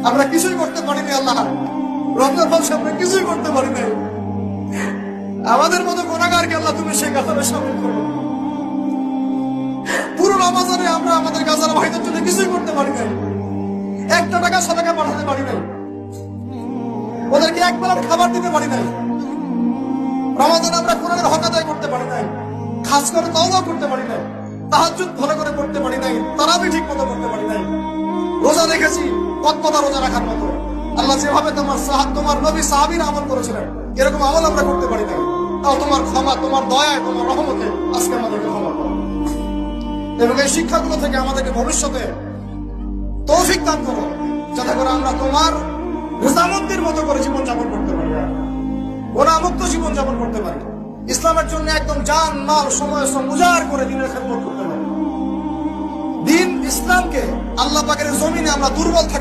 আমরা কিছুই করতে পারিনি আল্লাহ, রমজান মাসে আমরা কিছুই করতে পারি নাই। আমাদের মতো গুনাহগারকে আল্লাহ তুমি সেই কাতারে শামিল করো। পুরো রমজানে আমরা আমাদের গাজার ভাইদের জন্য কিছুই করতে পারি নাই, একটা টাকা সাদাকা পাঠাতে পারি নাই, ওদেরকে এক বেলার খাবার দিতে পারি নাই। রমাদানে আমরা কোরআনের হক আদায় করতে পারি নাই, খাস করে তওবা করতে পারি নাই, তাহাজ্জুদ ভালো করে পড়তে পারি নাই, তারাবি ঠিক মতো করতে পারি নাই। রোজা রেখেছি কতটা রোজা রাখার মতো, আল্লাহ যেভাবে তোমার নবী সাহাবীরা আমল করেছিলেন এরকম আমল আমরা করতে পারি নাই। তাও তোমার ক্ষমা, তোমার দয়ায়, তোমার রহমতে আজকে আমাদেরকে ক্ষমা করো এবং এই শিক্ষাগুলো থেকে আমাদেরকে ভবিষ্যতে তৌফিক দান করো, যাতে করে আমরা তোমার রেজামন্দির মতো করে জীবনযাপন করতে পারি, গুনাহমুক্ত জীবনযাপন করতে পারি, ইসলামের জন্য একদম জান মাল সময় উজাড় করে দিনের খেদমত করতে পারি। দিন ইসলামকে আল্লাহ পাকের জমিনে আমরা দুর্বল থাকি